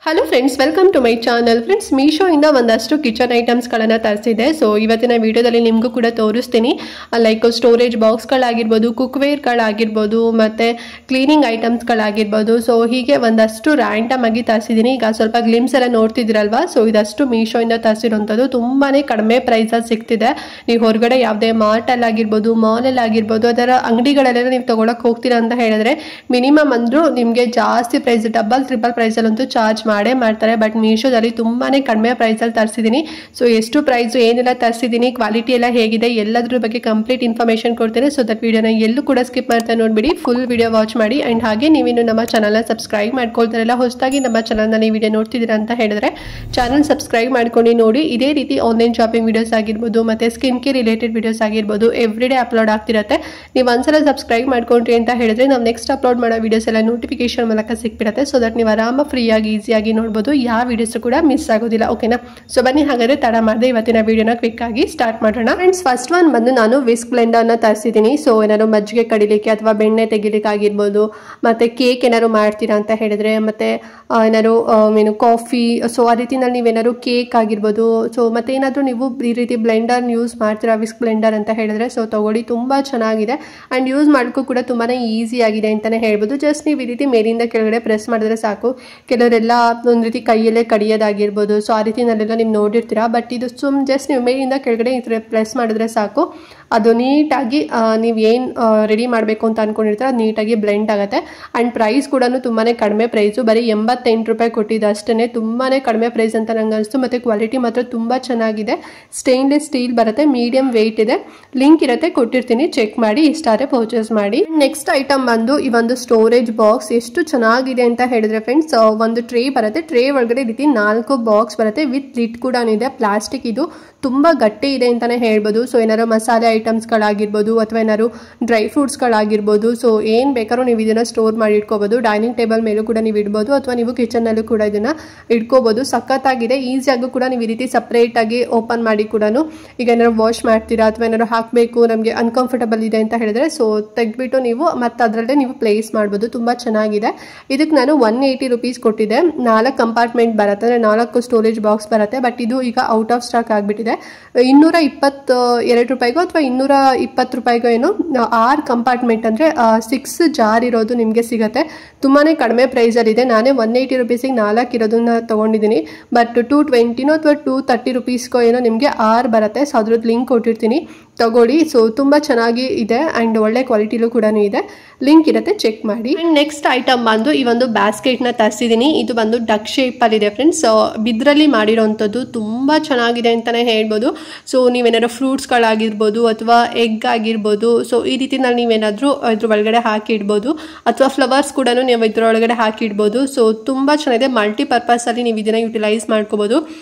Hello friends, welcome to my channel. Friends, Meesho ಇಂದ ಒಂದಷ್ಟು kitchen ಐಟಮ್ಸ್ಗಳನ್ನು ತರಿಸಿದೆ. ಸೊ ಇವತ್ತಿನ ವಿಡಿಯೋದಲ್ಲಿ ನಿಮಗೂ ಕೂಡ ತೋರಿಸ್ತೀನಿ. ಲೈಕ್ ಸ್ಟೋರೇಜ್ ಬಾಕ್ಸ್ಗಳಾಗಿರ್ಬೋದು, ಕುಕ್ವೇರ್ಗಳಾಗಿರ್ಬೋದು, ಮತ್ತು ಕ್ಲೀನಿಂಗ್ ಐಟಮ್ಸ್ಗಳಾಗಿರ್ಬೋದು. ಸೊ ಹೀಗೆ ಒಂದಷ್ಟು ರ್ಯಾಂಡಮ್ ಆಗಿ ತರಿಸಿದ್ದೀನಿ. ಈಗ ಸ್ವಲ್ಪ ಗ್ಲಿಮ್ಸ್ ಎಲ್ಲ ನೋಡ್ತಿದ್ದೀರಲ್ವಾ. ಸೊ ಇದಷ್ಟು ಮೀಶೋ ಇಂದ ತರಿಸಿರೋಂಥದ್ದು ತುಂಬಾ ಕಡಿಮೆ ಪ್ರೈಸಲ್ಲಿ ಸಿಗ್ತಿದೆ. ನೀವು ಹೊರಗಡೆ ಯಾವುದೇ ಮಾರ್ಟಲ್ಲಾಗಿರ್ಬೋದು, ಮಾಲಲ್ಲಾಗಿರ್ಬೋದು, ಅದರ ಅಂಗಡಿಗಳಲ್ಲೆಲ್ಲ ನೀವು ತೊಗೊಳಕ್ಕೆ ಹೋಗ್ತೀರಾ ಅಂತ ಹೇಳಿದ್ರೆ ಮಿನಿಮಮ್ ಅಂದರೂ ನಿಮಗೆ ಜಾಸ್ತಿ ಪ್ರೈಸ್, ಡಬಲ್ ಟ್ರಿಪಲ್ ಪ್ರೈಸಲ್ಲಂತೂ ಚಾರ್ಜ್ ಮಾಡ್ತಾರೆ. ಬಟ್ ಮೀಶೋದಲ್ಲಿ ತುಂಬಾನೇ ಕಡಿಮೆ ಪ್ರೈಸಲ್ಲಿ ತರಿಸಿದ್ದೀನಿ. ಸೊ ಎಷ್ಟು ಪ್ರೈಸು, ಏನೆಲ್ಲ ತರಿಸಿದ್ದೀನಿ, ಕ್ವಾಲಿಟಿ ಎಲ್ಲ ಹೇಗಿದೆ, ಎಲ್ಲದ್ರ ಬಗ್ಗೆ ಕಂಪ್ಲೀಟ್ ಇನ್ಫಾರ್ಮೇಷನ್ ಕೊಡ್ತೇನೆ. ಸೊ ದಟ್ ವಿಡಿಯೋನ ಎಲ್ಲೂ ಕೂಡ ಸ್ಕಿಪ್ ಮಾಡ್ತಾ ನೋಡ್ಬಿಡಿ, ಫುಲ್ ವಿಡಿಯೋ ವಾಚ್ ಮಾಡಿ. ಆ್ಯಂಡ್ ಹಾಗೆ ನೀವಿನ್ನು ನಮ್ಮ ಚಾನಲ್ನ ಸಬ್ಸ್ಕ್ರೈಬ್ ಮಾಡ್ಕೊಳ್ತಾರಲ್ಲ, ಹೊಸದಾಗಿ ನಮ್ಮ ಚಾನಲ್ನಲ್ಲಿ ವಿಡಿಯೋ ನೋಡ್ತಿದ್ದೀರಾ ಅಂತ ಹೇಳಿದ್ರೆ ಚಾನಲ್ ಸಬ್ಸ್ಕ್ರೈಬ್ ಮಾಡ್ಕೊಂಡು ನೋಡಿ. ಇದೇ ರೀತಿ ಆನ್ಲೈನ್ ಶಾಪಿಂಗ್ ವಿಡಿಯೋಸ್ ಆಗಿರ್ಬೋದು, ಮತ್ತು ಸ್ಕಿನ್ ಕೇರ್ ರಿಲೇಟೆಡ್ ವಿಡಿಯೋಸ್ ಆಗಿರ್ಬೋದು, ಎವ್ರಿಡೇ ಅಪ್ಲೋಡ್ ಆಗ್ತಿರುತ್ತೆ. ನೀವು ಒಂದ್ಸಲ ಸಬ್ಸ್ಕ್ರೈಬ್ ಮಾಡ್ಕೊಂಡ್ರಿ ಅಂತ ಹೇಳಿದ್ರೆ ನಾವು ನೆಕ್ಸ್ಟ್ ಅಪ್ಲೋಡ್ ಮಾಡೋ ವಿಡಿಯೋಸ್ ಎಲ್ಲ ನೋಟಿಫಿಕೇಶನ್ ಮೂಲಕ ಸಿಕ್ಬಿಡುತ್ತೆ. ಸೊ ದಟ್ ನೀವು ಆರಾಮ ಫ್ರೀಯಾಗಿ ಈಸಿಯಾಗಿ ನೋಡ್ಬೋದು, ಯಾವ ವಿಡಿಯೋಸ್ ಕೂಡ ಮಿಸ್ ಆಗೋದಿಲ್ಲ. ಓಕೆನಾ? ಸೊ ಬನ್ನಿ ಹಾಗಾದ್ರೆ ತಡ ಮಾಡದೆ ಇವತ್ತಿನ ವಿಡಿಯೋನ ಕ್ವಿಕ್ ಆಗಿ ಸ್ಟಾರ್ಟ್ ಮಾಡೋಣ. ಫ್ರೆಂಡ್ಸ್, ಫಸ್ಟ್ ಒನ್ ಬಂದು ನಾನು ವಿಸ್ಕ್ ಬ್ಲೆಂಡರ್ನ ತರಿಸಿದ್ದೀನಿ. ಸೊ ಏನಾದ್ರು ಮಜ್ಜಿಗೆ ಕಡಿಲಿಕ್ಕೆ ಅಥವಾ ಬೆಣ್ಣೆ ತೆಗಿಲಿಕ್ಕೆ ಆಗಿರ್ಬೋದು, ಮತ್ತೆ ಕೇಕ್ ಏನಾದ್ರು ಮಾಡ್ತೀರಾ ಅಂತ ಹೇಳಿದ್ರೆ, ಮತ್ತೆ ಏನಾದ್ರು ಏನು ಕಾಫಿ, ಸೊ ಆ ರೀತಿನಲ್ಲಿ ನೀವೇನಾದ್ರು ಕೇಕ್ ಆಗಿರ್ಬೋದು, ಸೊ ಮತ್ತೆ ಏನಾದರೂ ನೀವು ಈ ರೀತಿ ಬ್ಲೆಂಡರ್ ಯೂಸ್ ಮಾಡ್ತೀರಾ, ವಿಸ್ಕ್ ಬ್ಲೆಂಡರ್ ಅಂತ ಹೇಳಿದ್ರೆ ಸೊ ತಗೊಳ್ಳಿ, ತುಂಬಾ ಚೆನ್ನಾಗಿದೆ. ಆ್ಯಂಡ್ ಯೂಸ್ ಮಾಡೋಕ್ಕೂ ಕೂಡ ತುಂಬಾ ಈಸಿ ಆಗಿದೆ ಅಂತಲೇ ಹೇಳ್ಬೋದು. ಜಸ್ಟ್ ನೀವು ಈ ರೀತಿ ಮೇಲಿಂದ ಕೆಳಗಡೆ ಪ್ರೆಸ್ ಮಾಡಿದ್ರೆ ಸಾಕು. ಕೆಲವರೆಲ್ಲ ಒಂದು ರೀತಿ ಕೈಯಲ್ಲೇ ಕಡಿಯೋದಾಗಿರ್ಬೋದು, ಸೊ ಆ ರೀತಿನಲ್ಲೆಲ್ಲ ನೀವು ನೋಡಿರ್ತೀರಾ. ಬಟ್ ಇದು ಜಸ್ಟ್ ನೀವು ಮೇಲಿಂದ ಕೆಳಗಡೆ ಈ ಥರ ಪ್ರೆಸ್ ಮಾಡಿದ್ರೆ ಸಾಕು, ಅದು ನೀಟಾಗಿ ನೀವು ಏನು ರೆಡಿ ಮಾಡಬೇಕು ಅಂತ ಅಂದ್ಕೊಂಡಿರ್ತೀರ ಅದು ನೀಟಾಗಿ ಬ್ಲೆಂಡ್ ಆಗುತ್ತೆ. ಆ್ಯಂಡ್ ಪ್ರೈಸ್ ಕೂಡ ತುಂಬಾ ಕಡಿಮೆ ಪ್ರೈಸು, ಬರೀ 88 ರೂಪಾಯಿ ಕೊಟ್ಟಿದ್ದು ಅಷ್ಟೇ. ತುಂಬಾ ಕಡಿಮೆ ಪ್ರೈಸ್ ಅಂತ ನಂಗೆ ಅನಿಸ್ತು. ಮತ್ತು ಕ್ವಾಲಿಟಿ ಮಾತ್ರ ತುಂಬ ಚೆನ್ನಾಗಿದೆ. ಸ್ಟೇನ್ಲೆಸ್ ಸ್ಟೀಲ್ ಬರುತ್ತೆ, ಮೀಡಿಯಂ ವೆಯ್ಟ್ ಇದೆ. ಲಿಂಕ್ ಇರುತ್ತೆ, ಕೊಟ್ಟಿರ್ತೀನಿ, ಚೆಕ್ ಮಾಡಿ, ಇಷ್ಟಾರೆ ಪರ್ಚೇಸ್ ಮಾಡಿ. ನೆಕ್ಸ್ಟ್ ಐಟಮ್ ಬಂದು ಈ ಒಂದು ಸ್ಟೋರೇಜ್ ಬಾಕ್ಸ್. ಎಷ್ಟು ಚೆನ್ನಾಗಿದೆ ಅಂತ ಹೇಳಿದ್ರೆ ಫ್ರೆಂಡ್ಸ್, ಒಂದು ಟ್ರೇ ಬರುತ್ತೆ. ಟ್ರೇ ಒಳಗಡೆ ಈ ರೀತಿ 4 ಬಾಕ್ಸ್ ಬರುತ್ತೆ, ವಿತ್ ಲಿಡ್ ಕೂಡ ಇದೆ. ಪ್ಲಾಸ್ಟಿಕ್ ಇದು ತುಂಬ ಗಟ್ಟಿ ಇದೆ ಅಂತಲೇ ಹೇಳ್ಬೋದು. ಸೊ ಏನಾದ್ರು ಮಸಾಲೆ ಐಟಮ್ಸ್ಗಳಾಗಿರ್ಬೋದು, ಅಥವಾ ಏನಾದ್ರು ಡ್ರೈ ಫ್ರೂಟ್ಸ್ಗಳಾಗಿರ್ಬೋದು, ಸೊ ಏನು ಬೇಕಾದ್ರೂ ನೀವು ಇದನ್ನು ಸ್ಟೋರ್ ಮಾಡಿ ಇಟ್ಕೋಬೋದು. ಡೈನಿಂಗ್ ಟೇಬಲ್ ಮೇಲೂ ಕೂಡ ನೀವು ಇಡ್ಬೋದು, ಅಥವಾ ನೀವು ಕಿಚನ್ನಲ್ಲೂ ಕೂಡ ಇದನ್ನು ಇಟ್ಕೋಬೋದು. ಸಖತ್ತಾಗಿದೆ. ಈಸಿಯಾಗೂ ಕೂಡ ನೀವು ಈ ರೀತಿ ಸಪ್ರೇಟಾಗಿ ಓಪನ್ ಮಾಡಿ ಕೂಡ ಈಗ ಏನಾದ್ರು ವಾಶ್ ಮಾಡ್ತೀರಾ ಅಥವಾ ಏನಾದ್ರು ಹಾಕಬೇಕು, ನಮಗೆ ಅನ್ಕಂಫರ್ಟಬಲ್ ಇದೆ ಅಂತ ಹೇಳಿದ್ರೆ ಸೊ ತೆಗೆದ್ಬಿಟ್ಟು ನೀವು ಮತ್ತೆ ಅದರಲ್ಲೇ ನೀವು ಪ್ಲೇಸ್ ಮಾಡ್ಬೋದು. ತುಂಬ ಚೆನ್ನಾಗಿದೆ. ಇದಕ್ಕೆ ನಾನು 180 ರೂಪೀಸ್ ಕೊಟ್ಟಿದ್ದೆ. 4 ಕಂಪಾರ್ಟ್ಮೆಂಟ್ ಬರುತ್ತೆ, ಅಂದರೆ 4 ಸ್ಟೋರೇಜ್ ಬಾಕ್ಸ್ ಬರುತ್ತೆ. ಬಟ್ ಇದು ಈಗ ಔಟ್ ಆಫ್ ಸ್ಟಾಕ್ ಆಗಿಬಿಟ್ಟಿದೆ. 222 ರೂಪಾಯಿಗೋ ಅಥವಾ 220 ರೂಪಾಯಿಗೋ ಏನೋ 6 ಕಂಪಾರ್ಟ್ಮೆಂಟ್, ಅಂದರೆ 6 ಜಾರ್ ಇರೋದು ನಿಮಗೆ ಸಿಗುತ್ತೆ. ತುಂಬಾ ಕಡಿಮೆ ಪ್ರೈಸಲ್ಲಿದೆ. ನಾನೇ 180 ರೂಪೀಸಿಗೆ 4 ಇರೋದನ್ನ ತೊಗೊಂಡಿದ್ದೀನಿ. ಬಟ್ 220 ಅಥವಾ 230 ರೂಪೀಸ್ಗೋ ಏನೋ ನಿಮಗೆ 6 ಬರುತ್ತೆ. ಸೊ ಅದ್ರದ್ದು ಲಿಂಕ್ ಕೊಟ್ಟಿರ್ತೀನಿ, ತಗೊಳ್ಳಿ. ಸೊ ತುಂಬ ಚೆನ್ನಾಗಿ ಇದೆ ಆ್ಯಂಡ್ ಒಳ್ಳೆ ಕ್ವಾಲಿಟಿಲೂ ಕೂಡ ಇದೆ. ಲಿಂಕ್ ಇರುತ್ತೆ, ಚೆಕ್ ಮಾಡಿ. ಆ್ಯಂಡ್ ನೆಕ್ಸ್ಟ್ ಐಟಮ್ ಬಂದು ಈ ಒಂದು ಬ್ಯಾಸ್ಕೆಟ್ನ ತರಿಸಿದ್ದೀನಿ. ಇದು ಬಂದು ಡಕ್ ಶೇಪಲ್ಲಿದೆ ಫ್ರೆಂಡ್ಸ್. ಬಿದ್ರಲ್ಲಿ ಮಾಡಿರೋವಂಥದ್ದು ತುಂಬ ಚೆನ್ನಾಗಿದೆ ಅಂತಲೇ ಹೇಳ್ಬೋದು. ಸೊ ನೀವೇನಾದ್ರು ಫ್ರೂಟ್ಸ್ಗಳಾಗಿರ್ಬೋದು ಅಥವಾ ಎಗ್ ಆಗಿರ್ಬೋದು, ಸೊ ಈ ರೀತಿನಲ್ಲಿ ನೀವೇನಾದರೂ ಇದ್ರ ಒಳಗಡೆ ಹಾಕಿ ಇಡ್ಬೋದು, ಅಥವಾ ಫ್ಲವರ್ಸ್ ಕೂಡ ನೀವು ಇದ್ರೊಳಗಡೆ ಹಾಕಿ ಇಡ್ಬೋದು. ಸೊ ತುಂಬ ಚೆನ್ನಾಗಿದೆ. ಮಲ್ಟಿಪರ್ಪಸಲ್ಲಿ ನೀವು ಇದನ್ನು ಯುಟಿಲೈಸ್ ಮಾಡ್ಕೋಬೋದು.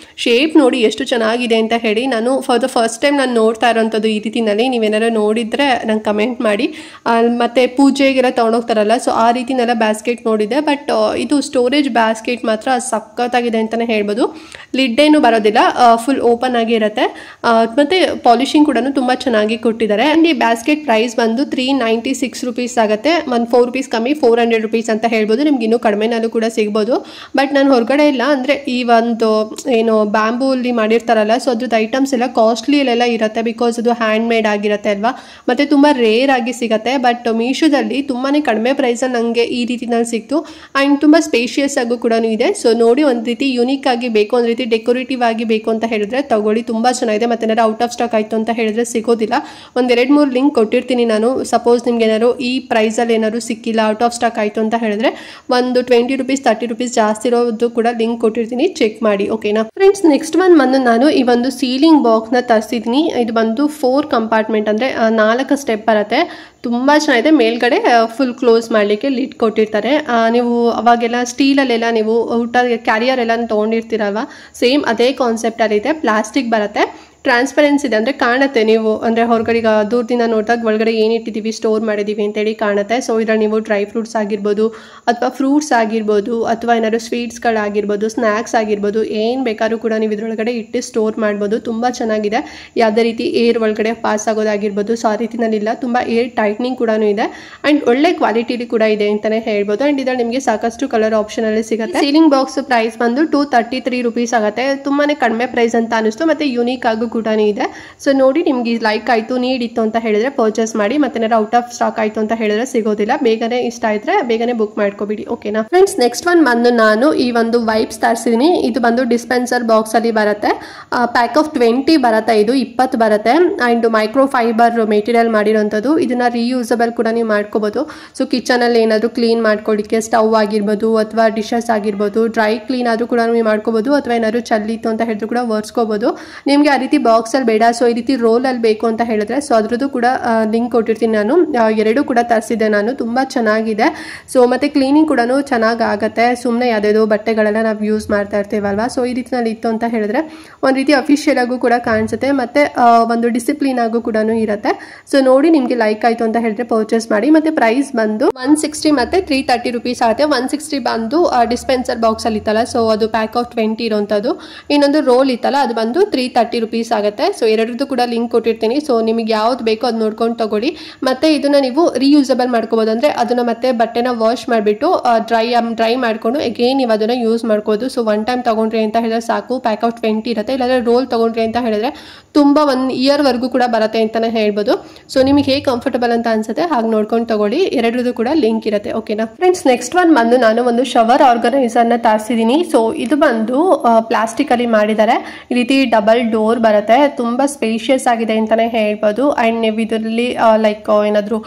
ಶೇಪ್ ನೋಡಿ ಎಷ್ಟು ಚೆನ್ನಾಗಿದೆ ಅಂತ ಹೇಳಿ. ನಾನು ಫಾರ್ ದ ಫಸ್ಟ್ ಟೈಮ್ ನಾನು ನೋಡ್ತಾ ಇರೋವಂಥದ್ದು ಈ ರೀತಿನಲ್ಲಿ. ನೀವೇನಾದ್ರು ನೋಡಿದರೆ ನಂಗೆ ಕಮೆಂಟ್ ಮಾಡಿ. ಮತ್ತು ಪೂಜೆಗೆಲ್ಲ ತೊಗೊಂಡೋಗ್ತಾರಲ್ಲ, ಸೊ ಆ ರೀತಿನೆಲ್ಲ ಬ್ಯಾಸ್ಕೆಟ್ ನೋಡಿದೆ. ಬಟ್ ಇದು ಸ್ಟೋರೇಜ್ ಬ್ಯಾಸ್ಕೆಟ್ ಮಾತ್ರ ಸಖತ್ತಾಗಿದೆ ಅಂತಲೇ ಹೇಳ್ಬೋದು. ಲಿಡ್ ಏನು ಬರೋದಿಲ್ಲ, ಫುಲ್ ಓಪನ್ ಆಗಿ ಇರುತ್ತೆ. ಮತ್ತು ಪಾಲಿಶಿಂಗ್ ಕೂಡ ತುಂಬ ಚೆನ್ನಾಗಿ ಕೊಟ್ಟಿದ್ದಾರೆ. ಆ್ಯಂಡ್ ಈ ಬ್ಯಾಸ್ಕೆಟ್ ಪ್ರೈಸ್ ಬಂದು 396 ರೂಪೀಸ್ ಆಗುತ್ತೆ. ಒಂದು 4 ರೂಪೀಸ್ ಕಮ್ಮಿ, 400 ರೂಪೀಸ್ ಅಂತ ಹೇಳ್ಬೋದು. ನಿಮ್ಗೆ ಇನ್ನೂ ಕಡಿಮೆನಲ್ಲೂ ಕೂಡ ಸಿಗ್ಬೋದು. ಬಟ್ ನಾನು ಹೊರಗಡೆ ಇಲ್ಲ, ಅಂದರೆ ಈ ಒಂದು ಏನು ಬ್ಯಾಂಬೂಲಿ ಮಾಡಿರ್ತಾರಲ್ಲ, ಸೊ ಅದ್ರದ್ದು ಐಟಮ್ಸ್ ಎಲ್ಲ ಕಾಸ್ಟ್ಲಿಯಲ್ಲೆಲ್ಲ ಇರುತ್ತೆ. ಬಿಕಾಸ್ ಅದು ಹ್ಯಾಂಡ್ ಮೇಡ್ ಆಗಿರುತ್ತೆ ಅಲ್ವಾ, ಮತ್ತು ತುಂಬ ರೇರ್ ಆಗಿ ಸಿಗುತ್ತೆ. ಬಟ್ ಮೀಶೋದಲ್ಲಿ ತುಂಬಾ ಕಡಿಮೆ ಪ್ರೈಸಲ್ಲಿ ನನಗೆ ಈ ರೀತಿನಲ್ಲಿ ಸಿಕ್ತು. ಆ್ಯಂಡ್ ತುಂಬ ಸ್ಪೇಷಿಯಸ್ ಆಗು ಕೂಡ ಇದೆ. ಸೊ ನೋಡಿ, ಒಂದು ರೀತಿ ಯುನೀಕ್ ಆಗಿ ಬೇಕು, ಒಂದು ರೀತಿ ಡೆಕೋರೇಟಿವ್ ಆಗಿ ಬೇಕು ಅಂತ ಹೇಳಿದ್ರೆ ತಗೊಳ್ಳಿ, ತುಂಬ ಚೆನ್ನಾಗಿದೆ. ಮತ್ತು ಏನಾದ್ರು ಔಟ್ ಆಫ್ ಸ್ಟಾಕ್ ಆಯಿತು ಅಂತ ಹೇಳಿದ್ರೆ ಸಿಗೋದಿಲ್ಲ. ಒಂದು 2-3 ಲಿಂಕ್ ಕೊಟ್ಟಿರ್ತೀನಿ ನಾನು. ಸಪೋಸ್ ನಿಮ್ಗೆ ಏನಾದ್ರು ಈ ಪ್ರೈಸಲ್ಲಿ ಏನಾದ್ರು ಸಿಕ್ಕಿಲ್ಲ, ಔಟ್ ಆಫ್ ಸ್ಟಾಕ್ ಆಯಿತು ಅಂತ ಹೇಳಿದ್ರೆ ಒಂದು 20 ರೂಪೀಸ್ 30 ರೂಪೀಸ್ ಜಾಸ್ತಿ ಇರೋದು ಕೂಡ ಲಿಂಕ್ ಕೊಟ್ಟಿರ್ತೀನಿ, ಚೆಕ್ ಮಾಡಿ. ಓಕೆನಾ ಫ್ರೆಂಡ್ಸ್? ನೆಕ್ಸ್ಟ್ ಬಂದು ನಾನು ಈ ಒಂದು ಸೀಲಿಂಗ್ ಬಾಕ್ಸ್ನ ತರಿಸಿದ್ದೀನಿ. ಇದು ಬಂದು 4 ಕಂಪಾರ್ಟ್ಮೆಂಟ್, ಅಂದರೆ 4 ಸ್ಟೆಪ್ ಬರುತ್ತೆ. ತುಂಬ ಚೆನ್ನಾಗಿದೆ. ಮೇಲ್ಗಡೆ ಫುಲ್ ಕ್ಲೋಸ್ ಮಾಡಲಿಕ್ಕೆ ಲಿಡ್ ಕೊಟ್ಟಿರ್ತಾರೆ. ನೀವು ಅವಾಗೆಲ್ಲ ಸ್ಟೀಲಲ್ಲೆಲ್ಲ ನೀವು ಊಟ ಕ್ಯಾರಿಯರ್ ಎಲ್ಲ ತೊಗೊಂಡಿರ್ತೀರಲ್ವ, ಸೇಮ್ ಅದೇ ಕಾನ್ಸೆಪ್ಟಲ್ಲಿದೆ. ಪ್ಲಾಸ್ಟಿಕ್ ಬರುತ್ತೆ. ಟ್ರಾನ್ಸ್ಪರೆನ್ಸಿ ಇದೆ, ಅಂದರೆ ಕಾಣುತ್ತೆ ನೀವು ಅಂದರೆ ಹೊರಗಡೆ ದೂರದಿಂದ ನೋಡಿದಾಗ ಒಳಗಡೆ ಏನಿಟ್ಟಿದ್ದೀವಿ ಸ್ಟೋರ್ ಮಾಡಿದ್ದೀವಿ ಅಂತೇಳಿ ಕಾಣುತ್ತೆ. ಸೊ ಇದರಲ್ಲಿ ನೀವು ಡ್ರೈ ಫ್ರೂಟ್ಸ್ ಆಗಿರ್ಬೋದು ಅಥವಾ ಫ್ರೂಟ್ಸ್ ಆಗಿರ್ಬೋದು ಅಥವಾ ಏನಾದ್ರು ಸ್ವೀಟ್ಸ್ಗಳಾಗಿರ್ಬೋದು ಸ್ನ್ಯಾಕ್ಸ್ ಆಗಿರ್ಬೋದು ಏನು ಬೇಕಾದ್ರೂ ಕೂಡ ನೀವು ಇದರೊಳಗಡೆ ಇಟ್ಟು ಸ್ಟೋರ್ ಮಾಡ್ಬೋದು. ತುಂಬ ಚೆನ್ನಾಗಿದೆ, ಯಾವುದೇ ರೀತಿ ಏರ್ ಒಳಗಡೆ ಪಾಸ್ ಆಗೋದಾಗಿರ್ಬೋದು. ಸೊ ಆ ರೀತಿನಲ್ಲಿಲ್ಲ, ತುಂಬ ಏರ್ ಟೈಟ್ನಿಂಗ್ ಕೂಡ ಇದೆ ಆ್ಯಂಡ್ ಒಳ್ಳೆ ಕ್ವಾಲಿಟಿಲಿ ಕೂಡ ಇದೆ ಅಂತಲೇ ಹೇಳ್ಬೋದು. ಆ್ಯಂಡ್ ಇದರಲ್ಲಿ ನಿಮಗೆ ಸಾಕಷ್ಟು ಕಲರ್ ಆಪ್ಷನಲ್ಲಿ ಸಿಗುತ್ತೆ. ಸೀಲಿಂಗ್ ಬಾಕ್ಸ್ ಪ್ರೈಸ್ ಬಂದು 233 rupees ಆಗುತ್ತೆ. ತುಂಬಾ ಕಡಿಮೆ ಪ್ರೈಸ್ ಅಂತ ಅನಿಸ್ತು, ಮತ್ತು ಯೂನಿಕ್ ಆಗು ಕೂಡ ಇದೆ. ಸೊ ನೋಡಿ ನಿಮ್ಗೆ ಲೈಕ್ ಆಯಿತು, ನೀಡ್ ಇತ್ತು ಅಂತ ಹೇಳಿದ್ರೆ ಪರ್ಚೇಸ್ ಮಾಡಿ. ಮತ್ತೆ ಏನಾದ್ರು ಔಟ್ ಆಫ್ ಸ್ಟಾಕ್ ಆಯಿತು ಅಂತ ಹೇಳಿದ್ರೆ ಸಿಗೋದಿಲ್ಲ. ಬೇಗನೆ ಇಷ್ಟ ಆಯಿದ್ರೆ ಬೇಗನೆ ಬುಕ್ ಮಾಡ್ಕೋಬಿಡಿ, ಓಕೆನಾ ಫ್ರೆಂಡ್ಸ್. ನೆಕ್ಸ್ಟ್ ಒನ್ ಬಂದು ನಾನು ಈ ಒಂದು ವೈಪ್ಸ್ ತರಿಸಿದ್ದೀನಿ. ಇದು ಬಂದು ಡಿಸ್ಪೆನ್ಸರ್ ಬಾಕ್ಸಲ್ಲಿ ಬರುತ್ತೆ. ಪ್ಯಾಕ್ ಆಫ್ 20 ಬರುತ್ತೆ, ಇದು 20 ಬರುತ್ತೆ. ಆ್ಯಂಡ್ ಮೈಕ್ರೋ ಫೈಬರ್ ಮೆಟೀರಿಯಲ್ ಮಾಡಿರೋಂಥದ್ದು. ಇದನ್ನ ರೀಯೂಸಬಲ್ ಕೂಡ ನೀವು ಮಾಡ್ಕೋಬೋದು. ಸೊ ಕಿಚನಲ್ಲಿ ಏನಾದರೂ ಕ್ಲೀನ್ ಮಾಡ್ಕೊಳ್ಳಿಕ್ಕೆ ಸ್ಟವ್ ಆಗಿರ್ಬೋದು ಅಥವಾ ಡಿಶಸ್ ಆಗಿರ್ಬೋದು, ಡ್ರೈ ಕ್ಲೀನ್ ಆದರೂ ಕೂಡ ನೀವು ಮಾಡ್ಕೋಬೋದು. ಅಥವಾ ಏನಾದರೂ ಚಲ್ಲಿತ್ತು ಅಂತ ಹೇಳಿದ್ರು ಕೂಡ ಒರೆಸ್ಕೋಬೋದು. ನಿಮಗೆ ಆ ರೀತಿ ಬಾಕ್ಸಲ್ಲಿ ಬೇಡ, ಸೊ ಈ ರೀತಿ ರೋಲಲ್ಲಿ ಬೇಕು ಅಂತ ಹೇಳಿದ್ರೆ ಸೊ ಅದ್ರದ್ದು ಕೂಡ ಲಿಂಕ್ ಕೊಟ್ಟಿರ್ತೀನಿ ನಾನು. ಎರಡೂ ಕೂಡ ತರಿಸಿದ್ದೆ ನಾನು, ತುಂಬ ಚೆನ್ನಾಗಿದೆ. ಸೊ ಮತ್ತು ಕ್ಲೀನಿಂಗ್ ಕೂಡ ಚೆನ್ನಾಗಿ ಆಗುತ್ತೆ. ಸುಮ್ಮನೆ ಯಾವುದೇದೋ ಬಟ್ಟೆಗಳೆಲ್ಲ ನಾವು ಯೂಸ್ ಮಾಡ್ತಾ ಇರ್ತೀವಲ್ವಾ. ಸೊ ಈ ರೀತಿನಲ್ಲಿ ಇತ್ತು ಅಂತ ಹೇಳಿದ್ರೆ ಒಂದು ರೀತಿ ಅಫಿಷಿಯಲ್ ಆಗು ಕೂಡ ಕಾಣಿಸುತ್ತೆ, ಮತ್ತು ಒಂದು ಡಿಸಿಪ್ಲಿನ್ ಆಗು ಕೂಡ ಇರುತ್ತೆ. ಸೊ ನೋಡಿ ನಿಮಗೆ ಲೈಕ್ ಆಯಿತು ಅಂತ ಹೇಳಿದ್ರೆ ಪರ್ಚೇಸ್ ಮಾಡಿ. ಮತ್ತು ಪ್ರೈಸ್ ಬಂದು 160 ಮತ್ತು 330 rupees ಆಗುತ್ತೆ. 160 ಬಂದು ಡಿಸ್ಪೆನ್ಸರ್ ಬಾಕ್ಸಲ್ಲಿ ಇತ್ತಲ್ಲ, ಸೊ ಅದು ಪ್ಯಾಕ್ ಆಫ್ 20 ಇರೋಂಥದ್ದು. ಇನ್ನೊಂದು ರೋಲ್ ಇತ್ತಲ್ಲ, ಅದು ಬಂದು 330 rupees ಆಗುತ್ತೆ. ಸೊ ಎರಡರದ್ದು ಕೂಡ ಲಿಂಕ್ ಕೊಟ್ಟಿರ್ತೀನಿ. ಸೊ ನಿಮಗೆ ಯಾವ್ದು ಬೇಕೋ ಅದು ನೋಡ್ಕೊಂಡು ತಗೊಳ್ಳಿ. ಮತ್ತು ಇದನ್ನು ನೀವು ರೀಯೂಸಬಲ್ ಮಾಡ್ಕೋಬೋದು, ಅಂದರೆ ಅದನ್ನು ಮತ್ತೆ ಬಟ್ಟೆನ ವಾಶ್ ಮಾಡಿಬಿಟ್ಟು ಡ್ರೈ ಮಾಡಿಕೊಂಡು ಅಗೇನ್ ನೀವು ಅದನ್ನು ಯೂಸ್ ಮಾಡ್ಕೋದು. ಸೊ ಒನ್ ಟೈಮ್ ತೊಗೊಂಡ್ರಿ ಅಂತ ಹೇಳಿದ್ರೆ ಸಾಕು, ಪ್ಯಾಕ್ ಆಫ್ 20 ಇರುತ್ತೆ. ಇಲ್ಲಾಂದರೆ ರೋಲ್ ತೊಗೊಂಡ್ರಿ ಅಂತ ಹೇಳಿದ್ರೆ ತುಂಬ 1 yearವರೆಗೂ ಕೂಡ ಬರುತ್ತೆ ಅಂತಲೇ ಹೇಳ್ಬೋದು. ಸೊ ನಿಮಗೆ ಹೇಗೆ ಕಂಫರ್ಟಬಲ್ ಅಂತ ಅನ್ಸುತ್ತೆ ಹಾಗೆ ನೋಡ್ಕೊಂಡು ತಗೊಳ್ಳಿ. ಎರಡರದ್ದು ಕೂಡ ಲಿಂಕ್ ಇರುತ್ತೆ, ಓಕೆನಾ ಫ್ರೆಂಡ್ಸ್. ನೆಕ್ಸ್ಟ್ ಒನ್ ಬಂದು ನಾನು ಒಂದು ಶವರ್ ಆರ್ಗನೈಸರ್ನ ತರಿಸಿದ್ದೀನಿ. ಸೊ ಇದು ಬಂದು ಪ್ಲಾಸ್ಟಿಕಲ್ಲಿ ಮಾಡಿದ್ದಾರೆ. ಈ ರೀತಿ ಡಬಲ್ ಡೋರ್ ಬರುತ್ತೆ, ತುಂಬ ಸ್ಪೇಷಿಯಸ್ ಆಗಿದೆ ಅಂತಲೇ ಹೇಳ್ಬೋದು. ಆ್ಯಂಡ್ ನೀವು ಇದರಲ್ಲಿ ಲೈಕ್ ಏನಾದರೂ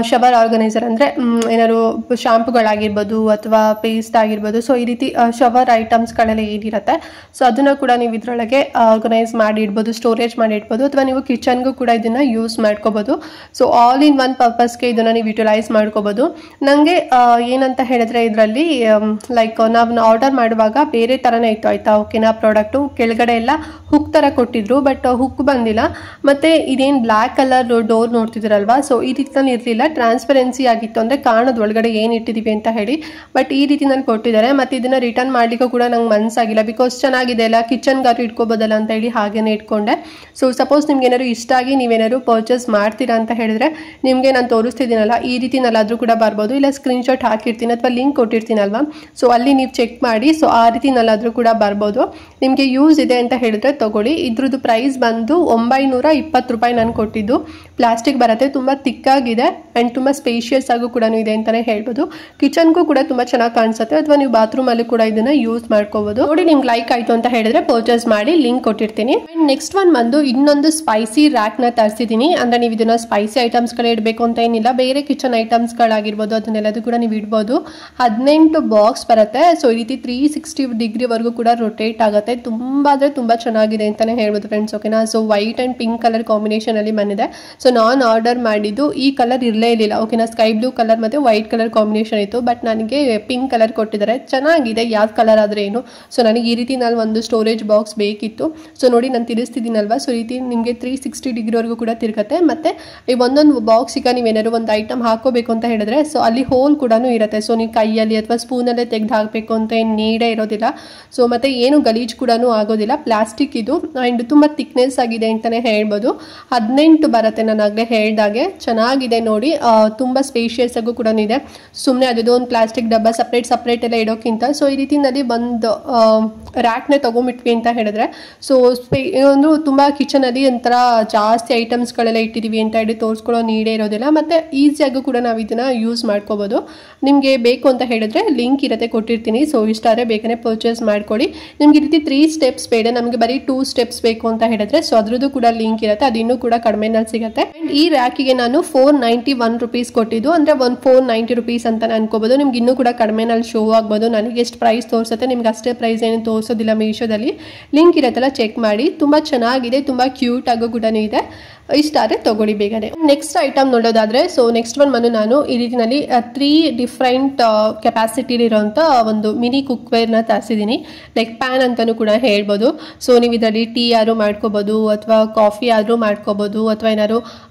ಶವರ್ ಆರ್ಗನೈಸರ್ ಅಂದರೆ ಏನಾದ್ರು ಶಾಂಪುಗಳಾಗಿರ್ಬೋದು ಅಥವಾ ಪೇಸ್ಟ್ ಆಗಿರ್ಬೋದು. ಸೊ ಈ ರೀತಿ ಶವರ್ ಐಟಮ್ಸ್ಗಳೆಲ್ಲ ಏನಿರುತ್ತೆ ಸೊ ಅದನ್ನು ಕೂಡ ನೀವು ಇದರೊಳಗೆ ಆರ್ಗನೈಸ್ ಮಾಡಿ ಇಡ್ಬೋದು, ಸ್ಟೋರೇಜ್ ಮಾಡಿ ಇಡ್ಬೋದು. ಅಥವಾ ನೀವು ಕಿಚನ್ಗೂ ಕೂಡ ಇದನ್ನು ಯೂಸ್ ಮಾಡ್ಕೋಬೋದು. ಸೊ ಆಲ್ ಇನ್ ಒನ್ ಪರ್ಪಸ್ಗೆ ಇದನ್ನು ನೀವು ಯುಟಿಲೈಸ್ ಮಾಡ್ಕೋಬೋದು. ನನಗೆ ಏನಂತ ಹೇಳಿದ್ರೆ ಇದರಲ್ಲಿ ಲೈಕ್ ನಾವು ಆರ್ಡರ್ ಮಾಡುವಾಗ ಬೇರೆ ಥರನೇ ಇತ್ತು ಆಯಿತಾ, ಓಕೆನಾ. ಪ್ರಾಡಕ್ಟು ಕೆಳಗಡೆ ಎಲ್ಲ ಹುಕ್ ಥರ ಕೊಟ್ಟಿದ್ರು, ಬಟ್ ಹುಕ್ ಬಂದಿಲ್ಲ. ಮತ್ತು ಇದೇನು ಬ್ಲ್ಯಾಕ್ ಕಲರ್ ಡೋರ್ ನೋಡ್ತಿದ್ದೀರಲ್ವಾ, ಸೊ ಈ ರೀತಿನಲ್ಲಿ ಇರಲಿಲ್ಲ, ಟ್ರಾನ್ಸ್ಪರೆನ್ಸಿ ಆಗಿತ್ತು, ಅಂದರೆ ಕಾಣೋದು ಒಳಗಡೆ ಏನು ಇಟ್ಟಿದ್ದೀವಿ ಅಂತ ಹೇಳಿ. ಬಟ್ ಈ ರೀತಿನಲ್ಲಿ ಕೊಟ್ಟಿದ್ದಾರೆ. ಮತ್ತು ಇದನ್ನು ರಿಟರ್ನ್ ಮಾಡಲಿಕ್ಕೂ ಕೂಡ ನಂಗೆ ಮನಸ್ಸಾಗಿಲ್ಲ, ಬಿಕಾಸ್ ಚೆನ್ನಾಗಿದೆ ಅಲ್ಲ, ಕಿಚನ್ಗಾದ್ರು ಇಟ್ಕೋಬೋದಲ್ಲ ಅಂತ ಹೇಳಿ ಹಾಗೇನೆ ಇಟ್ಕೊಂಡೆ. ಸೊ ಸಪೋಸ್ ನಿಮ್ಗೆ ಏನಾದ್ರು ಇಷ್ಟ ಆಗಿ ನೀವೇನಾದ್ರು ಪರ್ಚೇಸ್ ಮಾಡ್ತೀರಾ ಅಂತ ಹೇಳಿದ್ರೆ ನಿಮಗೆ ನಾನು ತೋರಿಸ್ತಿದ್ದೀನಲ್ಲ ಈ ರೀತಿನಲ್ಲಾದರೂ ಕೂಡ ಬರ್ಬೋದು. ಇಲ್ಲ ಸ್ಕ್ರೀನ್ಶಾಟ್ ಹಾಕಿರ್ತೀನಿ ಅಥವಾ ಲಿಂಕ್ ಕೊಟ್ಟಿರ್ತೀನಲ್ವಾ, ಸೊ ಅಲ್ಲಿ ನೀವು ಚೆಕ್ ಮಾಡಿ. ಸೊ ಆ ರೀತಿನಲ್ಲಾದರೂ ಕೂಡ ಬರ್ಬೋದು. ನಿಮಗೆ ಯೂಸ್ ಇದೆ ಅಂತ ಹೇಳಿದ್ರೆ ತಗೊಳ್ಳಿ. ಇದ್ರದ್ದು ಪ್ರೈಸ್ ಬಂದು 920 ರೂಪಾಯಿ ನಾನು ಕೊಟ್ಟಿದ್ದು. ಪ್ಲಾಸ್ಟಿಕ್ ಬರುತ್ತೆ, ತುಂಬ ತಿಕ್ಕಾಗಿದೆ ಆ್ಯಂಡ್ ತುಂಬ ಸ್ಪೇಷಿಯಸ್ ಆಗು ಕೂಡ ಇದೆ ಅಂತಲೇ ಹೇಳ್ಬೋದು. ಕಿಚನ್ಗೂ ಕೂಡ ತುಂಬ ಚೆನ್ನಾಗಿ ಕಾಣಿಸುತ್ತೆ, ಅಥವಾ ನೀವು ಬಾತ್ರೂಮಲ್ಲಿ ಕೂಡ ಇದನ್ನು ಯೂಸ್ ಮಾಡ್ಕೋಬೋದು. ನೋಡಿ ನಿಮ್ಗೆ ಲೈಕ್ ಆಯಿತು ಅಂತ ಹೇಳಿದ್ರೆ ಪರ್ಚೇಸ್ ಮಾಡಿ, ಲಿಂಕ್ ಕೊಟ್ಟಿರ್ತೀನಿ. ಆ್ಯಂಡ್ ನೆಕ್ಸ್ಟ್ ಒನ್ ಬಂದು ಇನ್ನೊಂದು ಸ್ಪೈಸಿ ರ್ಯಾಕ್ನ ತರಿಸಿದ್ದೀನಿ. ಅಂದರೆ ನೀವು ಇದನ್ನು ಸ್ಪೈಸಿ ಐಟಮ್ಸ್ಗಳು ಇಡಬೇಕು ಅಂತ ಏನಿಲ್ಲ, ಬೇರೆ ಕಿಚನ್ ಐಟಮ್ಸ್ಗಳಾಗಿರ್ಬೋದು ಅದನ್ನೆಲ್ಲದು ಕೂಡ ನೀವು ಇಡ್ಬೋದು. 18 ಬಾಕ್ಸ್ ಬರುತ್ತೆ. ಸೊ ಈ ರೀತಿ 360 ಡಿಗ್ರಿವರೆಗೂ ಕೂಡ ರೊಟೇಟ್ ಆಗುತ್ತೆ. ತುಂಬ ಅಂದರೆ ತುಂಬ ಚೆನ್ನಾಗಿದೆ ಅಂತಲೇ ಹೇಳ್ಬೋದು ಫ್ರೆಂಡ್ಸ್, ಓಕೆನಾ. So white and pink colour ಕಾಂಬಿನೇಷನಲ್ಲಿ ಬಂದಿದೆ. ಸೊ ನಾನು ಆರ್ಡರ್ ಮಾಡಿದ್ದು ಈ ಕಲರ್ ಇರಲೇ ಇಲ್ಲ, ಓಕೆನಾ. ಸ್ಕೈ ಬ್ಲೂ ಕಲರ್ ಮತ್ತು ವೈಟ್ ಕಲರ್ ಕಾಂಬಿನೇಷನ್ ಇತ್ತು, ಬಟ್ ನನಗೆ ಪಿಂಕ್ ಕಲರ್ ಕೊಟ್ಟಿದ್ದಾರೆ. ಚೆನ್ನಾಗಿದೆ, ಯಾವ ಕಲರ್ ಆದರೆ ಏನು. ಸೊ ನನಗೆ ಈ ರೀತಿ ನಾನು ಒಂದು ಸ್ಟೋರೇಜ್ ಬಾಕ್ಸ್ ಬೇಕಿತ್ತು. ಸೊ ನೋಡಿ ನಾನು ತಿರುಗಿಸ್ತಿದ್ದೀನಲ್ವ, ಸೊ ಈ ರೀತಿ ನಿಮಗೆ 360 ಡಿಗ್ರಿವರೆಗೂ ಕೂಡ ತಿರುಗುತ್ತೆ. ಮತ್ತು ಈ ಒಂದೊಂದು ಬಾಕ್ಸಿಗೆ ನೀವೇನಾದ್ರು ಒಂದು ಐಟಮ್ ಹಾಕೋಬೇಕು ಅಂತ ಹೇಳಿದ್ರೆ ಸೊ ಅಲ್ಲಿ ಹೋಲ್ ಕೂಡ ಇರುತ್ತೆ. ಸೊ ನೀವು ಕೈಯಲ್ಲಿ ಅಥವಾ ಸ್ಪೂನಲ್ಲೇ ತೆಗೆದು ಹಾಕಬೇಕು ಅಂತ ಏನು ನೀಡೇ ಇರೋದಿಲ್ಲ. ಸೊ ಮತ್ತು ಏನು ಗಲೀಜು ಕೂಡ ಆಗೋದಿಲ್ಲ. ಪ್ಲಾಸ್ಟಿಕ್ ಇದು ಆ್ಯಂಡ್ ತುಂಬ ಥಿಕ್ನೆಸ್ ಆಗಿದೆ ಅಂತಲೇ ಹೇಳ್ಬೋದು. 18 ಬರುತ್ತೆ, ನಾನು ಆಗಲೇ ಹೇಳ್ದಾಗೆ. ಚೆನ್ನಾಗಿದೆ ನೋಡಿ, ತುಂಬ ಸ್ಪೇಷಿಯಸ್ ಆಗು ಕೂಡ ಇದೆ. ಸುಮ್ಮನೆ ಅದೇದೋ ಒಂದು ಪ್ಲಾಸ್ಟಿಕ್ ಡಬ್ಬ ಸಪ್ರೇಟ್ ಎಲ್ಲ ಇಡೋಕ್ಕಿಂತ ಸೊ ಈ ರೀತಿಯಲ್ಲಿ ಒಂದು ರ್ಯಾಕ್ನೇ ತೊಗೊಂಬಿಟ್ವಿ ಅಂತ ಹೇಳಿದ್ರೆ ಸೊ ಒಂದು ತುಂಬ ಕಿಚನಲ್ಲಿ ಒಂಥರ ಜಾಸ್ತಿ ಐಟಮ್ಸ್ಗಳೆಲ್ಲ ಇಟ್ಟಿದ್ದೀವಿ ಅಂತ ಹೇಳಿ ತೋರಿಸ್ಕೊಳ್ಳೋ ನೀಡೇ ಇರೋದಿಲ್ಲ. ಮತ್ತು ಈಸಿಯಾಗೂ ಕೂಡ ನಾವು ಇದನ್ನು ಯೂಸ್ ಮಾಡ್ಕೋಬೋದು. ನಿಮಗೆ ಬೇಕು ಅಂತ ಹೇಳಿದ್ರೆ ಲಿಂಕ್ ಇರುತ್ತೆ, ಕೊಟ್ಟಿರ್ತೀನಿ. ಸೊ ಇಷ್ಟ ಆದರೆ ಬೇಗನೆ ಪರ್ಚೇಸ್ ಮಾಡ್ಕೊಳ್ಳಿ. ನಿಮ್ಗೆ ಈ ರೀತಿ 3 steps ಬೇಡ, ನಮಗೆ ಬರೀ 2 steps ಬೇಕು ಅಂತ ಹೇಳಿದ್ರೆ ಸೊ ಅದ್ರದ್ದು ಕೂಡ ಲಿಂಕ್ ಇರುತ್ತೆ, ಅದು ಇನ್ನೂ ಕೂಡ ಕಡಿಮೆನಲ್ಲಿ ಸಿಗುತ್ತೆ. ಆ್ಯಂಡ್ ಈ ರ್ಯಾಕಿಗೆ ನಾನು 491 rupees ಕೊಟ್ಟಿದ್ದು, ಅಂದರೆ ಒಂದು 490 rupees ಅಂತ ಅನ್ಕೋಬೋದು. ನಿಮ್ಗೆ ಇನ್ನೂ ಕೂಡ ಕಡಿಮೆನಲ್ಲಿ ಶೋ ಆಗ್ಬೋದು. ನನಗೆ ಎಷ್ಟು ಪ್ರೈಸ್ ತೋರಿಸುತ್ತೆ, ನಿಮ್ಗೆ ಅಷ್ಟೇ ಪ್ರೈಸ್ ಏನು ತೋರಿಸೋದಿಲ್ಲ. ಮೀಶೋದಲ್ಲಿ ಲಿಂಕ್ ಇರುತ್ತಲ್ಲ, ಚೆಕ್ ಮಾಡಿ. ತುಂಬ ಚೆನ್ನಾಗಿದೆ, ತುಂಬ ಕ್ಯೂಟ್ ಆಗೋ ಕೂಡ ಇದೆ. ಇಷ್ಟ ಆದರೆ ತೊಗೊಳ್ಳಿ ಬೇಗನೆ. ನೆಕ್ಸ್ಟ್ ಐಟಮ್ ನೋಡೋದಾದರೆ, ಸೊ ನೆಕ್ಸ್ಟ್ ಒನ್ ಬಂದು ನಾನು ಈ ರೀತಿಯಲ್ಲಿ 3 ಡಿಫ್ರೆಂಟ್ ಕೆಪಾಸಿಟಿಲಿರೋಂಥ ಒಂದು ಮಿನಿ ಕುಕ್ವೇರ್ನ ತರಿಸಿದ್ದೀನಿ. ಲೈಕ್ ಪ್ಯಾನ್ ಅಂತಲೂ ಕೂಡ ಹೇಳ್ಬೋದು. ಸೊ ನೀವು ಇದರಲ್ಲಿ ಟೀ ಯಾರು ಮಾಡ್ಕೋಬೋದು, ಅಥವಾ ಕಾಫಿ ಆದರೂ ಮಾಡ್ಕೋಬೋದು, ಅಥವಾ ಏನಾದ್ರು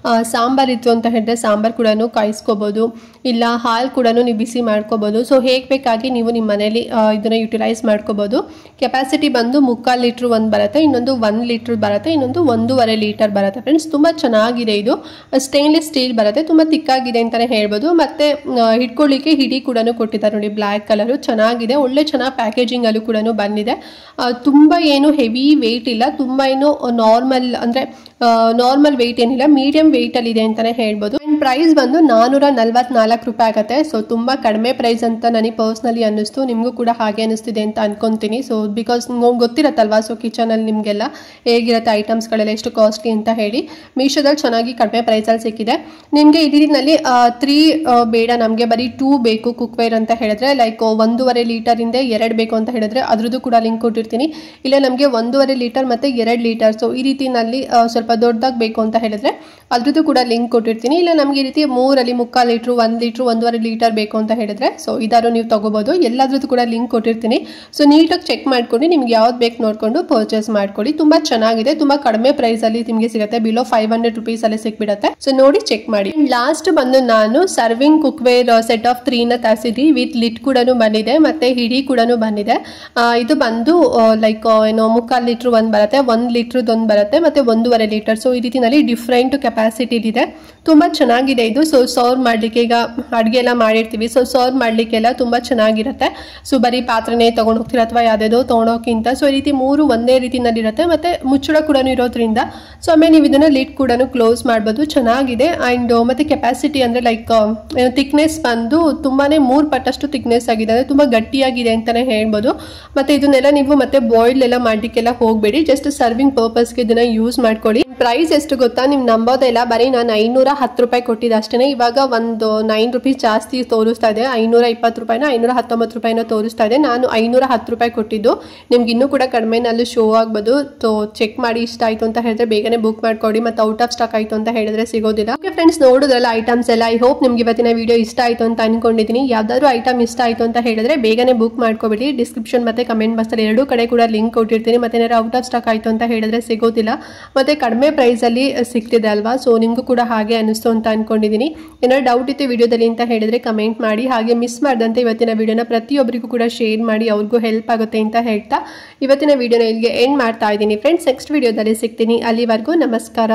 ಸಾಂಬಾರ್ ಇತ್ತು ಅಂತ ಹೇಳಿದ್ರೆ ಸಾಂಬಾರ್ ಕೂಡ ಕಾಯಿಸ್ಕೋಬೋದು, ಇಲ್ಲ ಹಾಲು ಕೂಡ ನೀವು ಬಿಸಿ ಮಾಡ್ಕೋಬೋದು. ಸೊ ಹೇಗೆ ಬೇಕಾಗಿ ನೀವು ನಿಮ್ಮ ಮನೇಲಿ ಇದನ್ನು ಯುಟಿಲೈಸ್ ಮಾಡ್ಕೋಬೋದು. ಕೆಪಾಸಿಟಿ ಬಂದು 3/4 ಲೀಟ್ರ್ ಒಂದು ಬರುತ್ತೆ, ಇನ್ನೊಂದು 1 ಲೀಟ್ರ್ ಬರುತ್ತೆ, ಇನ್ನೊಂದು 1.5 ಲೀಟರ್ ಬರುತ್ತೆ ಫ್ರೆಂಡ್ಸ್. ತುಂಬ ಚೆನ್ನಾಗಿದೆ. ಇದು ಸ್ಟೇನ್ಲೆಸ್ ಸ್ಟೀಲ್ ಬರುತ್ತೆ, ತುಂಬ ತಿಕ್ಕಾಗಿದೆ ಅಂತಲೇ ಹೇಳ್ಬೋದು. ಮತ್ತು ಹಿಡ್ಕೊಳ್ಳಿಕ್ಕೆ ಹಿಡಿ ಕೂಡ ಕೊಟ್ಟಿದ್ದಾರೆ ನೋಡಿ, ಬ್ಲ್ಯಾಕ್ ಕಲರು, ಚೆನ್ನಾಗಿದೆ. ಚೆನ್ನಾಗಿ ಪ್ಯಾಕೇಜಿಂಗಲ್ಲೂ ಕೂಡ ಬಂದಿದೆ. ತುಂಬ ಏನು ಹೆವಿ ವೆಯ್ಟ್ ಇಲ್ಲ, ತುಂಬ ಏನು ನಾರ್ಮಲ್ ವೆಯ್ಟ್ ಏನಿಲ್ಲ, ಮೀಡಿಯಂ ವೆಯ್ಟಲ್ಲಿ ಇದೆ ಅಂತಲೇ ಹೇಳ್ಬೋದು. ಆ್ಯಂಡ್ ಪ್ರೈಸ್ ಬಂದು 444 ರೂಪಾಯಿ ಆಗುತ್ತೆ. ಸೊ ತುಂಬ ಕಡಿಮೆ ಪ್ರೈಸ್ ಅಂತ ನನಗೆ ಪರ್ಸ್ನಲಿ ಅನ್ನಿಸ್ತು, ನಿಮಗೂ ಕೂಡ ಹಾಗೆ ಅನ್ನಿಸ್ತಿದೆ ಅಂತ ಅನ್ಕೊತೀನಿ. ಸೊ ಬಿಕಾಸ್ ನಿಮ್ಗೆ ಗೊತ್ತಿರತ್ತಲ್ವಾ, ಸೊ ಕಿಚನಲ್ಲಿ ನಿಮಗೆಲ್ಲ ಹೇಗಿರುತ್ತೆ ಐಟಮ್ಸ್ಗಳೆಲ್ಲ ಎಷ್ಟು ಕಾಸ್ಟ್ಲಿ ಅಂತ ಹೇಳಿ. ಮೀಶೋದಲ್ಲಿ ಚೆನ್ನಾಗಿ ಕಡಿಮೆ ಪ್ರೈಸಲ್ಲಿ ಸಿಕ್ಕಿದೆ ನಿಮಗೆ. ಇದರಲ್ಲಿ 3 ಬೇಡ, ನಮಗೆ ಬರೀ 2 ಬೇಕು ಕುಕ್ವೇರ್ ಅಂತ ಹೇಳಿದ್ರೆ, ಲೈಕ್ 1.5 ಲೀಟರಿಂದ 2 ಬೇಕು ಅಂತ ಹೇಳಿದ್ರೆ ಅದ್ರದ್ದು ಕೂಡ ಲಿಂಕ್ ಕೊಟ್ಟಿರ್ತೀನಿ. ಇಲ್ಲ ನಮಗೆ 1.5 ಲೀಟರ್ ಮತ್ತು 2 ಲೀಟರ್, ಸೊ ಈ ರೀತಿನಲ್ಲಿ ಸ್ವಲ್ಪ ದೊಡ್ಡದಾಗಿ ಬೇಕು ಅಂತ ಹೇಳಿದ್ರೆ ಅದ್ರದ್ದು ಕೂಡ ಲಿಂಕ್ ಕೊಟ್ಟಿರ್ತೀನಿ. ಇಲ್ಲ ನಮಗೆ ಈ ರೀತಿ 3 3/4 ಲೀಟ್ರ್, 1 ಲೀಟ್ರ್, 1.5 ಲೀಟರ್ ಬೇಕು ಅಂತ ಹೇಳಿದ್ರೆ ಸೊ ಇದಾರು ನೀವು ತಗೋಬಹುದು. ಎಲ್ಲದ್ರದ್ದು ಕೂಡ ಲಿಂಕ್ ಕೊಟ್ಟಿರ್ತೀನಿ. ಸೊ ನೀಟಾಗಿ ಚೆಕ್ ಮಾಡ್ಕೊಂಡು ನಿಮ್ಗೆ ಯಾವ್ದು ಬೇಕು ನೋಡ್ಕೊಂಡು ಪರ್ಚೇಸ್ ಮಾಡ್ಕೊಳ್ಳಿ. ತುಂಬಾ ಚೆನ್ನಾಗಿದೆ, ತುಂಬಾ ಕಡಿಮೆ ಪ್ರೈಸ್ ಅಲ್ಲಿ ನಿಮಗೆ ಸಿಗುತ್ತೆ, ಬಿಲೋ 500 ರುಪೀಸ್ ಅಲ್ಲಿ ಸಿಕ್ಬಿಡುತ್ತೆ. ಸೊ ನೋಡಿ ಚೆಕ್ ಮಾಡಿ. ಲಾಸ್ಟ್ ಬಂದು ನಾನು ಸರ್ವಿಂಗ್ ಕುಕ್ವೇರ್ ಸೆಟ್ ಆಫ್ 3 ನ ತರಿಸಿದ್ವಿ. ವಿತ್ ಲಿಡ್ ಕೂಡ ಬಂದಿದೆ, ಮತ್ತೆ ಹಿಡಿ ಕೂಡ ಬಂದಿದೆ. ಇದು ಬಂದು ಲೈಕ್ ಏನೋ 3/4 ಲೀಟ್ರ್ ಒಂದು ಬರುತ್ತೆ, 1 ಲೀಟ್ರದ್ದು ಒಂದು ಬರುತ್ತೆ, ಮತ್ತೆ 1.5 ಲೀಟರ್. ಸೊ ಈ ರೀತಿನಲ್ಲಿ ಡಿಫ್ರೆಂಟ್ ಕೆಪಾಸಿಟಿ ಇದೆ, ತುಂಬಾ ಚೆನ್ನಾಗಿದೆ ಇದು. ಸೊ ಸರ್ವ್ ಮಾಡ್ಲಿಕ್ಕೆ, ಈಗ ಅಡುಗೆ ಎಲ್ಲ ಮಾಡಿರ್ತೀವಿ, ಸೊ ಸರ್ವ್ ಮಾಡ್ಲಿಕ್ಕೆಲ್ಲ ತುಂಬಾ ಚೆನ್ನಾಗಿರುತ್ತೆ. ಸೊ ಬರೀ ಪಾತ್ರೆನೇ ತಗೊಂಡು ಹೋಗ್ತೀರಾ ಅಥವಾ ಯಾವ್ದಾದ್ರು ತೊಗೊಳೋಕ್ಕಿಂತ ಸೊ ಈ ರೀತಿ 3 ಒಂದೇ ರೀತಿನಲ್ಲಿ ಇರುತ್ತೆ, ಮತ್ತೆ ಮುಚ್ಚಳ ಕೂಡ ಇರೋದ್ರಿಂದ ಸೊ ಆಮೇಲೆ ನೀವು ಇದನ್ನ ಲಿಡ್ ಕೂಡ ಕ್ಲೋಸ್ ಮಾಡ್ಬೋದು. ಚೆನ್ನಾಗಿದೆ. ಅಂಡ್ ಮತ್ತೆ ಕೆಪಾಸಿಟಿ ಅಂದ್ರೆ ಲೈಕ್ ಥಿಕ್ನೆಸ್ ಬಂದು ತುಂಬಾನೇ 3 ಪಟ್ಟಷ್ಟು ಥಿಕ್ನೆಸ್ ಆಗಿದೆ, ಅಂದ್ರೆ ತುಂಬಾ ಗಟ್ಟಿಯಾಗಿದೆ ಅಂತಾನೆ ಹೇಳ್ಬೋದು. ಮತ್ತೆ ಇದನ್ನೆಲ್ಲ ನೀವು ಮತ್ತೆ ಬಾಯ್ಲ್ ಎಲ್ಲ ಮಾಡ್ಲಿಕ್ಕೆಲ್ಲ ಹೋಗ್ಬೇಡಿ, ಜಸ್ಟ್ ಸರ್ವಿಂಗ್ ಪರ್ಪಸ್ಗೆ ಇದನ್ನ ಯೂಸ್ ಮಾಡ್ಕೊಳ್ಳಿ. ಪ್ರೈಸ್ ಎಷ್ಟು ಗೊತ್ತಾ, ನಿಮ್ ನಂಬೋದಿಲ್ಲ, ಬರೀ ನಾನು 510 ರೂಪಾಯಿ ಕೊಟ್ಟಿದ್ದೆ ಅಷ್ಟೇ. ಇವಾಗ ಒಂದು 9 ರುಪೀಸ್ ಜಾಸ್ತಿ ತೋರಿಸ್ತಾ ಇದೆ, 520 ರೂಪಾಯಿನ 519 ರೂಪಾಯಿನ ತೋರಿಸ್ತಾ ಇದೆ. ನಾನು 510 ರೂಪಾಯಿ ಕೊಟ್ಟಿದ್ದು, ನಿಮ್ಗೆ ಇನ್ನೂ ಕೂಡ ಕಡಿಮೆನಲ್ಲಿ ಶೋ ಆಗ್ಬೋದು. ಸೊ ಚೆಕ್ ಮಾಡಿ, ಇಷ್ಟ ಆಯ್ತು ಅಂತ ಹೇಳಿದ್ರೆ ಬೇಗನೆ ಬುಕ್ ಮಾಡ್ಕೊಡಿ, ಮತ್ತೆ ಔಟ್ ಆಫ್ ಸ್ಟಾಕ್ ಆಯ್ತು ಅಂತ ಹೇಳಿದ್ರೆ ಸಿಗೋದಿಲ್ಲ. ಓಕೆ ಫ್ರೆಂಡ್ಸ್, ನೋಡೋದ್ರಲ್ಲ ಐಟಮ್ಸ್ ಎಲ್ಲ. ಐ ಹೋಪ್ ನಿಮ್ಗೆ ಇವತ್ತಿನ ವಿಡಿಯೋ ಇಷ್ಟ ಆಯ್ತು ಅಂತ ಅನ್ಕೊಂಡಿದ್ದೀನಿ. ಯಾವ್ದಾದ್ರು ಐಟಮ್ ಇಷ್ಟ ಆಯ್ತು ಅಂತ ಹೇಳಿದ್ರೆ ಬೇಗನೆ ಬುಕ್ ಮಾಡ್ಕೊಬಿಡಿ. ಡಿಸ್ಕ್ರಿಪ್ಷನ್ ಮತ್ತೆ ಕಮೆಂಟ್ ಬಾಕ್ಸ್ ಅಲ್ಲಿ 2 ಕಡೆ ಕೂಡ ಲಿಂಕ್ ಕೊಟ್ಟಿರ್ತೀನಿ. ಮತ್ತೆ ಏನಾದ್ರು ಔಟ್ ಆಫ್ ಸ್ಟಾಕ್ ಆಯ್ತು ಅಂತ ಹೇಳಿದ್ರೆ ಸಿಗೋದಿಲ್ಲ, ಮತ್ತೆ ಕಡಿಮೆ ಪ್ರೈಸ್ ಅಲ್ಲಿ ಸಿಗ್ತಿದೆ ಅಲ್ವಾ. ಸೊ ನಿಮ್ಗೂ ಕೂಡ ಹಾಗೆ ಅನಿಸ್ತು ಅಂತ ಅನ್ಕೊಂಡಿದ್ದೀನಿ. ಏನಾದ್ರು ಡೌಟ್ ಇತ್ತು ವಿಡಿಯೋದಲ್ಲಿ ಅಂತ ಹೇಳಿದ್ರೆ ಕಮೆಂಟ್ ಮಾಡಿ. ಹಾಗೆ ಮಿಸ್ ಮಾಡದಂತೆ ಇವತ್ತಿನ ವಿಡಿಯೋನ ಪ್ರತಿಯೊಬ್ಬರಿಗೂ ಕೂಡ ಶೇರ್ ಮಾಡಿ, ಅವ್ರಿಗೂ ಹೆಲ್ಪ್ ಆಗುತ್ತೆ ಅಂತ ಹೇಳ್ತಾ ಇವತ್ತಿನ ವಿಡಿಯೋನ ಇಲ್ಲಿಗೆ ಎಂಡ್ ಮಾಡ್ತಾ ಇದ್ದೀನಿ ಫ್ರೆಂಡ್ಸ್. ನೆಕ್ಸ್ಟ್ ವಿಡಿಯೋದಲ್ಲಿ ಸಿಗ್ತೀನಿ, ಅಲ್ಲಿವರೆಗೂ ನಮಸ್ಕಾರ.